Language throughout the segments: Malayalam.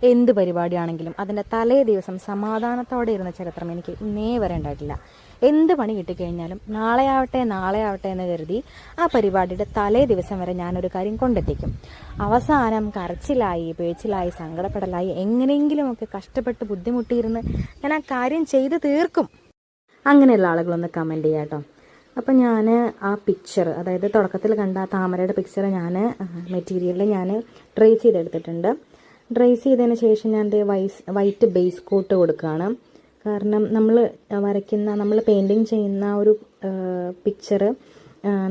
എന്ത് പരിപാടിയാണെങ്കിലും അതിൻ്റെ തലേ ദിവസം സമാധാനത്തോടെ ഇരുന്ന ചരിത്രം എനിക്ക് ഇന്നേ വരെ ഉണ്ടായിട്ടില്ല. എന്ത് പണി കിട്ടിക്കഴിഞ്ഞാലും നാളെ ആവട്ടെ എന്ന് കരുതി ആ പരിപാടിയുടെ തലേ ദിവസം വരെ ഞാനൊരു കാര്യം കൊണ്ടെത്തിക്കും. അവസാനം കരച്ചിലായി, പേച്ചിലായി, സങ്കടപ്പെടലായി, എങ്ങനെയെങ്കിലുമൊക്കെ കഷ്ടപ്പെട്ട് ബുദ്ധിമുട്ടിയിരുന്ന് ഞാൻ ആ കാര്യം ചെയ്ത് തീർക്കും. അങ്ങനെയുള്ള ആളുകളൊന്ന് കമൻറ്റ് ചെയ്യാം കേട്ടോ. അപ്പം ഞാൻ ആ പിക്ചർ, അതായത് തുടക്കത്തിൽ കണ്ട ആ താമരയുടെ പിക്ചർ ഞാൻ മെറ്റീരിയലിൽ ഞാൻ ട്രേസ് ചെയ്തെടുത്തിട്ടുണ്ട്. ട്രേസ് ചെയ്തതിന് ശേഷം ഞാൻ വൈറ്റ് ബേസ് കോട്ട് കൊടുക്കുകയാണ്. കാരണം നമ്മൾ നമ്മൾ പെയിൻറ്റിങ് ചെയ്യുന്ന ഒരു പിക്ചർ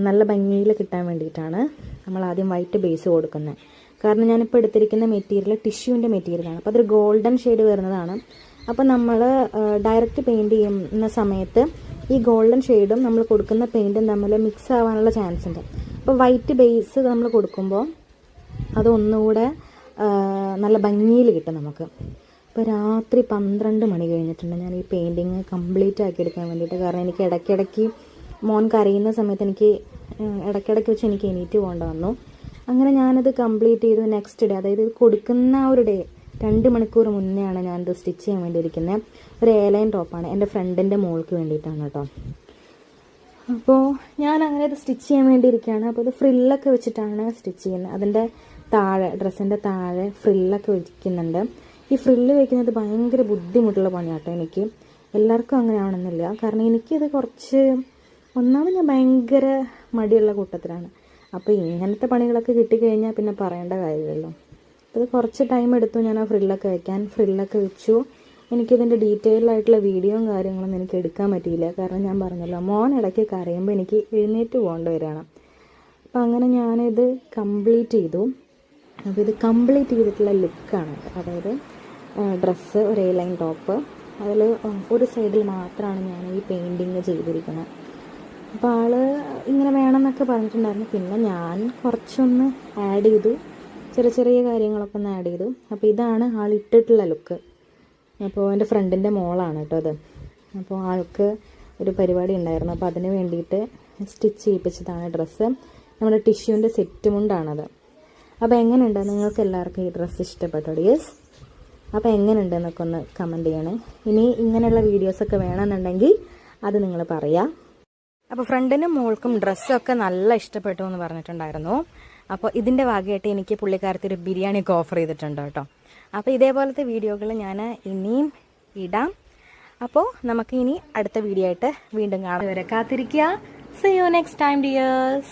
നല്ല ഭംഗിയിൽ കിട്ടാൻ വേണ്ടിയിട്ടാണ് നമ്മൾ ആദ്യം വൈറ്റ് ബേസ് കൊടുക്കുന്നത്. കാരണം ഞാനിപ്പോൾ എടുത്തിരിക്കുന്ന മെറ്റീരിയൽ ടിഷ്യൂവിൻ്റെ മെറ്റീരിയലാണ്. അപ്പോൾ അതൊരു ഗോൾഡൻ ഷെയ്ഡ് വരുന്നതാണ്. അപ്പോൾ നമ്മൾ ഡയറക്റ്റ് പെയിൻറ്റ് ചെയ്യുന്ന സമയത്ത് ഈ ഗോൾഡൻ ഷെയ്ഡും നമ്മൾ കൊടുക്കുന്ന പെയിൻറ്റും തമ്മിൽ മിക്സ് ആവാനുള്ള ചാൻസ് ഉണ്ട്. അപ്പോൾ വൈറ്റ് ബേസ് നമ്മൾ കൊടുക്കുമ്പോൾ അതൊന്നുകൂടെ നല്ല ഭംഗിയിൽ കിട്ടും നമുക്ക്. ഇപ്പോൾ രാത്രി 12 മണി കഴിഞ്ഞിട്ടുണ്ട് ഞാൻ ഈ പെയിൻറ്റിങ് കംപ്ലീറ്റ് ആക്കി എടുക്കാൻ വേണ്ടിയിട്ട്. കാരണം എനിക്ക് ഇടയ്ക്കിടയ്ക്ക് മോൻ കരയുന്ന സമയത്ത് എനിക്ക് ഇടയ്ക്കിടയ്ക്ക് വെച്ച് എനിക്ക് എണീറ്റ് പോകേണ്ട വന്നു. അങ്ങനെ ഞാനത് കംപ്ലീറ്റ് ചെയ്തു. നെക്സ്റ്റ് ഡേ, അതായത് കൊടുക്കുന്ന ഒരു ഡേ 2 മണിക്കൂർ മുന്നെയാണ് ഞാനിത് സ്റ്റിച്ച് ചെയ്യാൻ വേണ്ടിയിരിക്കുന്നത്. ഒരു എയർലൈൻ ടോപ്പാണ്, എൻ്റെ ഫ്രണ്ടിൻ്റെ മോൾക്ക് വേണ്ടിയിട്ടാണ് കേട്ടോ. അപ്പോൾ ഞാൻ അങ്ങനെ ഇത് സ്റ്റിച്ച് ചെയ്യാൻ വേണ്ടിയിരിക്കുകയാണ്. അപ്പോൾ ഇത് ഫ്രില്ലൊക്കെ വെച്ചിട്ടാണ് സ്റ്റിച്ച് ചെയ്യുന്നത്. അതിൻ്റെ താഴെ, ഡ്രസ്സിൻ്റെ താഴെ ഫ്രില്ലൊക്കെ വയ്ക്കുന്നുണ്ട്. ഈ ഫ്രില്ല് വയ്ക്കുന്നത് ഭയങ്കര ബുദ്ധിമുട്ടുള്ള പണിയാണ് കേട്ടോ. എനിക്ക് എല്ലാവർക്കും അങ്ങനെ ആവണമെന്നില്ല. കാരണം എനിക്കിത് കുറച്ച്, ഒന്നാമത് ഞാൻ ഭയങ്കര മടിയുള്ള കൂട്ടത്തിലാണ്. അപ്പോൾ ഇങ്ങനത്തെ പണികളൊക്കെ കിട്ടിക്കഴിഞ്ഞാൽ പിന്നെ പറയേണ്ട കാര്യമില്ലല്ലോ. അപ്പോൾ ഇത് കുറച്ച് ടൈം എടുത്തു ഞാൻ ആ ഫ്രില്ലൊക്കെ വയ്ക്കാൻ. ഫ്രില്ലൊക്കെ വെച്ചു. എനിക്കിതിൻ്റെ ഡീറ്റെയിൽ ആയിട്ടുള്ള വീഡിയോയും കാര്യങ്ങളൊന്നും എനിക്ക് എടുക്കാൻ പറ്റിയില്ല. കാരണം ഞാൻ പറഞ്ഞല്ലോ, മോൻ ഇടയ്ക്ക് കരയുമ്പോൾ എനിക്ക് എഴുന്നേറ്റ് പോകേണ്ടി വരികയാണ്. അപ്പോൾ അങ്ങനെ ഞാനിത് കംപ്ലീറ്റ് ചെയ്തു. അപ്പോൾ ഇത് കംപ്ലീറ്റ് ചെയ്തിട്ടുള്ള ലുക്കാണ്. അതായത് ഡ്രസ്സ്, ഒരു എയർലൈൻ ടോപ്പ്, അതിൽ ഒരു സൈഡിൽ മാത്രമാണ് ഞാൻ ഈ പെയിൻറ്റിങ് ചെയ്തിരിക്കുന്നത്. അപ്പോൾ ആൾ ഇങ്ങനെ വേണമെന്നൊക്കെ പറഞ്ഞിട്ടുണ്ടായിരുന്നു. പിന്നെ ഞാൻ കുറച്ചൊന്ന് ആഡ് ചെയ്തു, ചെറിയ കാര്യങ്ങളൊക്കെ ഒന്ന് ആഡ് ചെയ്തു. അപ്പോൾ ഇതാണ് ആൾ ഇട്ടിട്ടുള്ള ലുക്ക്. അപ്പോൾ എൻ്റെ ഫ്രണ്ടിൻ്റെ മോളാണ് കേട്ടോ അത്. അപ്പോൾ ആൾക്ക് ഒരു പരിപാടി ഉണ്ടായിരുന്നു. അപ്പോൾ അതിന് വേണ്ടിയിട്ട് സ്റ്റിച്ച് ചെയ്യിപ്പിച്ചതാണ് ഡ്രസ്സ്. നമ്മുടെ ടിഷ്യൂവിൻ്റെ സെറ്റ് മുണ്ടാണത്. അപ്പോൾ എങ്ങനെയുണ്ട്, നിങ്ങൾക്ക് എല്ലാവർക്കും ഈ ഡ്രസ്സ് ഇഷ്ടപ്പെട്ടോ ഡിയേഴ്സ്? അപ്പോൾ എങ്ങനെയുണ്ട് എന്നൊക്കെ ഒന്ന് കമൻറ്റ് ചെയ്യണേ. ഇനി ഇങ്ങനെയുള്ള വീഡിയോസൊക്കെ വേണമെന്നുണ്ടെങ്കിൽ അത് നിങ്ങൾ പറയാം. അപ്പോൾ ഫ്രണ്ടിനും മോൾക്കും ഡ്രസ്സൊക്കെ നല്ല ഇഷ്ടപ്പെട്ടു എന്ന് പറഞ്ഞിട്ടുണ്ടായിരുന്നു. അപ്പോൾ ഇതിൻ്റെ ഭാഗമായിട്ട് എനിക്ക് പുള്ളിക്കാരത്തി ഒരു ബിരിയാണിയൊക്കെ ഓഫർ ചെയ്തിട്ടുണ്ട് കേട്ടോ. അപ്പോൾ ഇതേപോലത്തെ വീഡിയോകൾ ഞാൻ ഇനിയും ഇടാം. അപ്പോൾ നമുക്ക് ഇനി അടുത്ത വീഡിയോ ആയിട്ട് വീണ്ടും കാണാം. വരെ കാത്തിരിക്കുക. See you next time, dears.